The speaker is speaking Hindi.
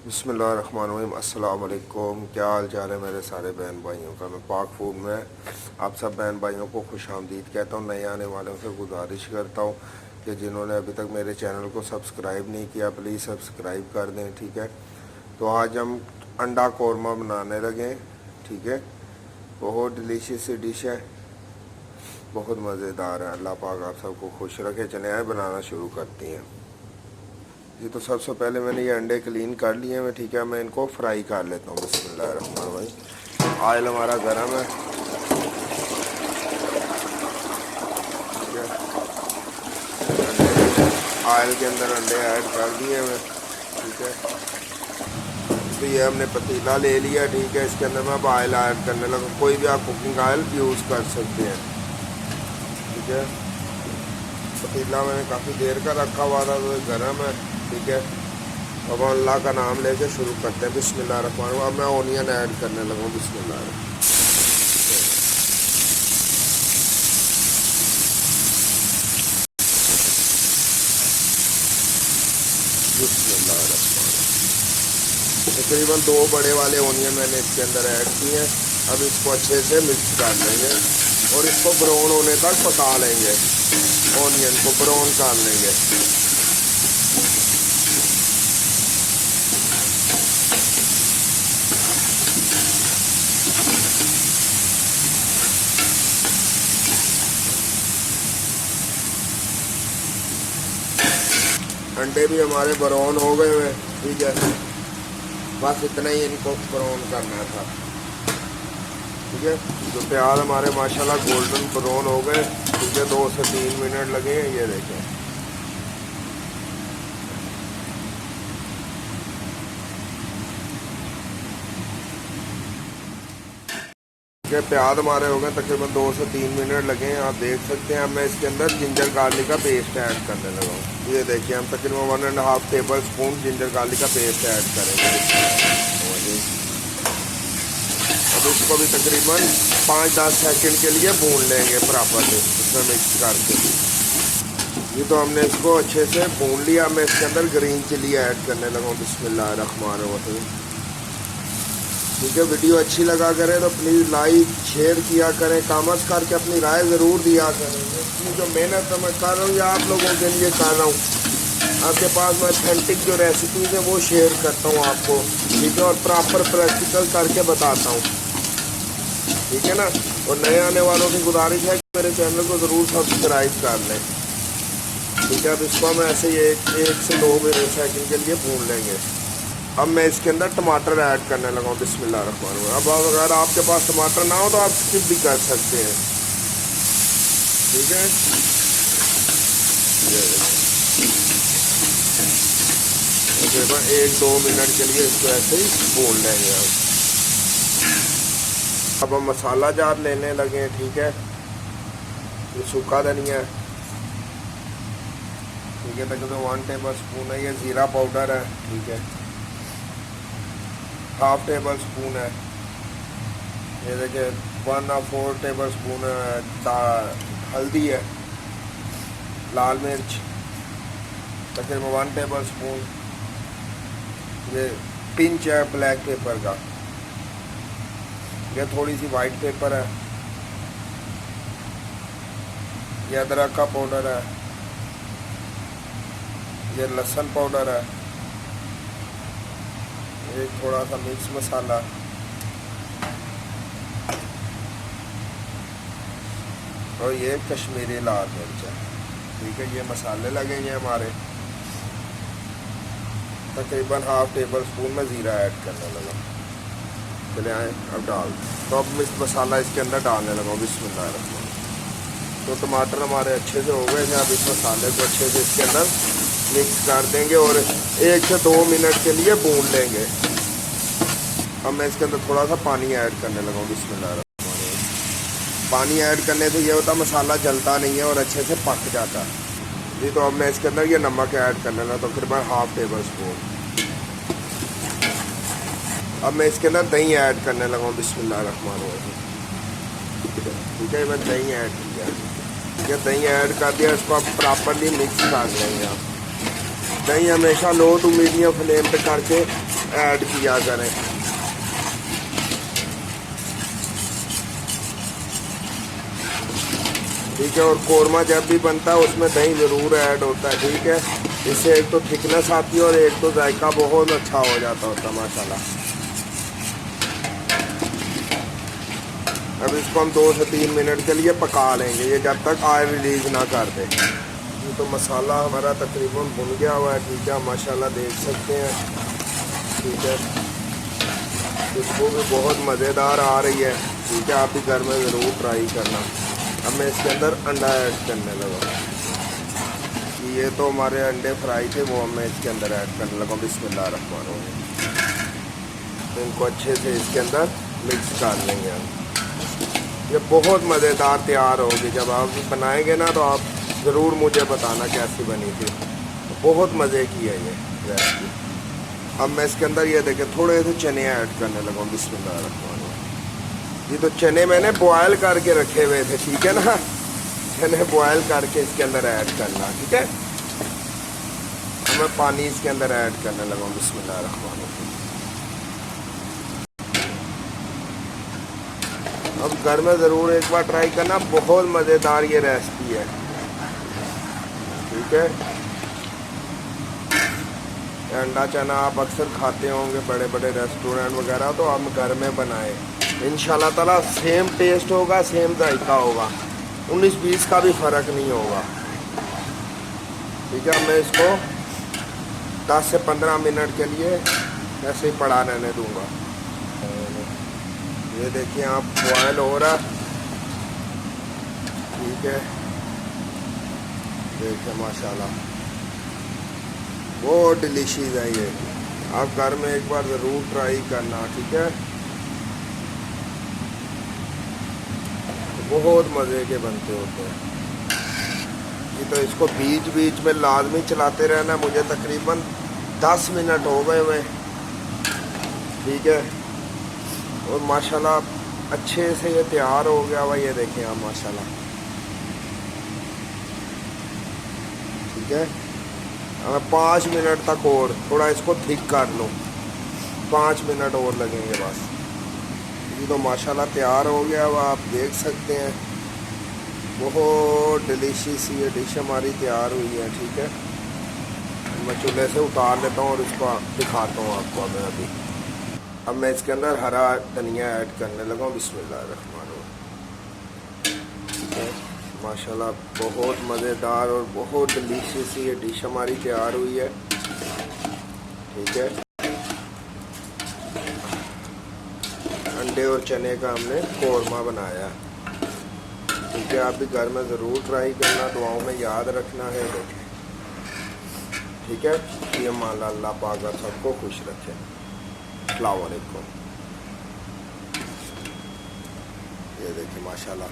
बिस्मिल्लाहिर्रहमानिर्रहीम। अस्सलाम वालेकुम। क्या हाल चाल है मेरे सारे बहन भाइयों का। मैं पाक फूड में आप सब बहन भाइयों को खुश आमदीद कहता हूँ। नए आने वालों से गुजारिश करता हूँ कि जिन्होंने अभी तक मेरे चैनल को सब्सक्राइब नहीं किया प्लीज़ सब्सक्राइब कर दें, ठीक है। तो आज हम अंडा कौरमा बनाने लगे, ठीक है। बहुत डिलीशियस सी डिश है, बहुत मज़ेदार है। अल्लाह पाक आप सबको खुश रखे। चले आए बनाना शुरू करती हैं। ये तो सबसे पहले मैंने ये अंडे क्लीन कर लिए हैं, ठीक है। मैं इनको फ्राई कर लेता हूँ। बिस्मिल्लाहिर्रहमानिर्रहीम। ऑयल हमारा गर्म है, ठीक है। ऑयल के अंदर अंडे ऐड कर दिए मैं, ठीक है। तो ये हमने पतीला ले लिया, ठीक है। इसके अंदर मैं अब ऑयल ऐड करने लगा। कोई भी आप कुकिंग ऑयल यूज़ कर सकते हैं, ठीक है। पतीला मैंने काफ़ी देर का रखा हुआ था तो गर्म है, ठीक है। अब अल्लाह का नाम लेके शुरू करते हैं। बिस्मिल्लाहिर्रहमानिर्रहीम। अब मैं ओनियन ऐड करने लगा हूँ। बिस्मिल्लाहिर्रहमानिर्रहीम। तकरीबन 2 बड़े वाले ओनियन मैंने इसके अंदर ऐड किए हैं। अब इसको अच्छे से मिक्स कर लेंगे और इसको ब्राउन होने तक पका लेंगे। ओनियन को ब्राउन कर लेंगे। अंडे भी हमारे ब्राउन हो गए हुए, ठीक है। बस इतना ही इनको ब्राउन करना था, ठीक है। जो प्याज हमारे माशाल्लाह गोल्डन ब्राउन हो गए, ठीक है। 2 से 3 मिनट लगे हैं, ये देखें। ये प्याज हमारे हो गए तकरीबन 2 से 3 मिनट लगे हैं, आप देख सकते हैं। अब मैं इसके अंदर जिंजर गार्लिक का पेस्ट ऐड करने लगा हूँ। ये देखिए हम तकरीबन 1.5 टेबल स्पून जिंजर गार्लिक का पेस्ट ऐड करेंगे। अब इसको भी तकरीबन 5-10 सेकंड के लिए भून लेंगे बराबर से, इसमें मिक्स करके। ये तो हमने इसको अच्छे से भून लिया। मैं इसके अंदर ग्रीन चिली ऐड करने लगा हूँ। बिस्मिल्लाहिर्रहमानिर्रहीम। ठीक है। वीडियो अच्छी लगा करे तो प्लीज़ लाइक शेयर किया करें, कमेंट्स करके अपनी राय ज़रूर दिया करें। इतनी जो मेहनत मैं कर रहा हूँ या आप लोगों के लिए कर रहा हूँ। आपके पास मैं ऑथेंटिक जो रेसिपीज़ है वो शेयर करता हूँ आपको, ठीक है। और प्रॉपर प्रैक्टिकल करके बताता हूँ, ठीक है ना। और नए आने वालों की गुजारिश है कि मेरे चैनल को ज़रूर सब्सक्राइब कर लें, ठीक है। अब इसको हम ऐसे ही 1 से 2 सेकंड के लिए भून लेंगे। अब मैं इसके अंदर टमाटर ऐड करने लगा हूँ। बिस्मिल्लाहिर्रहमानिर्रहीम। अब अगर आपके पास टमाटर ना हो तो आप स्किप भी कर सकते हैं, ठीक है। तकरीबन 1-2 मिनट के लिए इसको ऐसे ही भून लेंगे। अब हम मसाला जार लेने लगे हैं, ठीक है। ये सूखा धनिया है, ठीक है। तकरीबन 1 टेबल स्पून है। ये ज़ीरा पाउडर है, ठीक है। 1/2 टेबल स्पून है। ये देखिए 1/4 टेबल स्पून हल्दी है। लाल मिर्च तकरीबन 1 टेबल स्पून। ये पिंच है ब्लैक पेपर का। ये थोड़ी सी वाइट पेपर है। ये अदरक का पाउडर है। ये लहसुन पाउडर है। ये थोड़ा सा मिक्स मसाला, और ये कश्मीरी लाल मिर्च है, ठीक है। ये मसाले लगेंगे हमारे। तकरीबन 1/2 टेबल स्पून में ज़ीरा ऐड करने लगा। चले आए अब डाल। तो अब मिक्स मसाला इसके अंदर डालने लगा। बिस्मिल्लाहिर्रहमानिर्रहीम। तो टमाटर हमारे अच्छे से हो गए थे। अब इस मसाले को अच्छे से इसके अंदर मिक्स कर देंगे और 1 से 2 मिनट के लिए भून लेंगे। अब मैं इसके अंदर थोड़ा सा पानी ऐड करने लगा हूँ। बिस्मिल्लाहिर्रहमानिर्रहीम। पानी ऐड करने से ये होता मसाला जलता नहीं है और अच्छे से पक जाता है जी। तो अब मैं इसके अंदर ये नमक ऐड करने लगा, तो तकरीबन 1/2 टेबल स्पून। अब मैं इसके अंदर दही ऐड करने लगा हूँ। बिस्मिल्लाहिर्रहमानिर्रहीम। ठीक है। मैं दही ऐड किया, ठीक है। दही ऐड कर दिया। इसको आप प्रॉपरली मिक्स कर लेंगे। आप दही हमेशा लो टू मीडियम फ्लेम पे करके ऐड किया करें। ठीक है, और कोरमा जब भी बनता है उसमें दही ज़रूर ऐड होता है। ठीक है, इससे एक तो थिकनेस आती है और एक तो जायका बहुत अच्छा हो जाता होता माशाल्लाह। अब इसको हम 2 से 3 मिनट के लिए पका लेंगे, ये जब तक ऑयल रिलीज़ ना कर दे। ये तो मसाला हमारा तकरीबन भुन गया हुआ है। ठीक है, माशाल्लाह देख सकते हैं। ठीक है, खुशबू भी बहुत मज़ेदार आ रही है। ठीक है, आप भी घर में ज़रूर ट्राई करना। अब मैं इसके अंदर अंडा ऐड करने लगा। ये तो हमारे अंडे फ्राई थे, वो मैं इसके अंदर ऐड करने लगा। बिस्मिल्लाहिर्रहमानिर्रहीम। तो इनको अच्छे से इसके अंदर मिक्स कर लेंगे हम। ये बहुत मज़ेदार तैयार होगी। जब आप बनाएंगे ना तो आप ज़रूर मुझे बताना कैसी बनी थी। बहुत मज़े की है ये रेसिपी। अब मैं इसके अंदर ये देखें थोड़े से चने ऐड करने लगा। बिस्मिल्लाहिर्रहमानिर्रहीम। ये तो चने मैंने बॉयल करके रखे हुए थे। ठीक है ना, चने बॉयल करके इसके अंदर ऐड करना। ठीक है, मैं पानी इसके अंदर ऐड करने लगा। बिस्मिल्लाहिर्रहमानिर्रहीम। अब घर में ज़रूर एक बार ट्राई करना, बहुत मज़ेदार ये रेसिपी है। ठीक है, अंडा चना आप अक्सर खाते होंगे बड़े बड़े रेस्टोरेंट वगैरह, तो आप घर में बनाएं। इंशाल्लाह ताला सेम टेस्ट होगा, सेम जायका होगा, 19-20 का भी फ़र्क नहीं होगा। ठीक है, मैं इसको 10 से 15 मिनट के लिए ऐसे ही पड़ा रहने दूंगा। ये देखिए आप बॉयल हो रहा। ठीक है, देखिए माशाल्लाह बहुत डिलीशियस है ये। आप घर में एक बार ज़रूर ट्राई करना। ठीक है, बहुत मज़े के बनते होते हैं। ये तो इसको बीच बीच में लाजमी चलाते रहना। मुझे तकरीबन 10 मिनट हो गए हुए। ठीक है, और माशाल्लाह अच्छे से ये तैयार हो गया हुआ। ये देखें आप माशाल्लाह। ठीक है, मैं 5 मिनट तक और थोड़ा इसको थिक कर लूँ। 5 मिनट और लगेंगे बस। ये तो माशाल्लाह तैयार हो गया हुआ, आप देख सकते हैं। बहुत डिलीशियस ये डिश हमारी तैयार हुई है। ठीक है, मैं चूल्हे से उतार लेता हूँ और इसको दिखाता हूँ आपको मैं अभी। अब मैं इसके अंदर हरा धनिया ऐड करने लगा हूँ। बिस्मिल्लाहिर्रहमानिर्रहीम। ठीक है, माशाल्लाह बहुत मज़ेदार और बहुत डिलीशियस ये डिश हमारी तैयार हुई है। ठीक है, अंडे और चने का हमने कोरमा बनाया। ठीक है, आप भी घर में ज़रूर ट्राई करना, दुआओं में याद रखना है। देखें, ठीक है, ये माला अल्लाह पाक सबको खुश रखे। अस्सलाम वालेकुम। ये देखिए माशाल्लाह।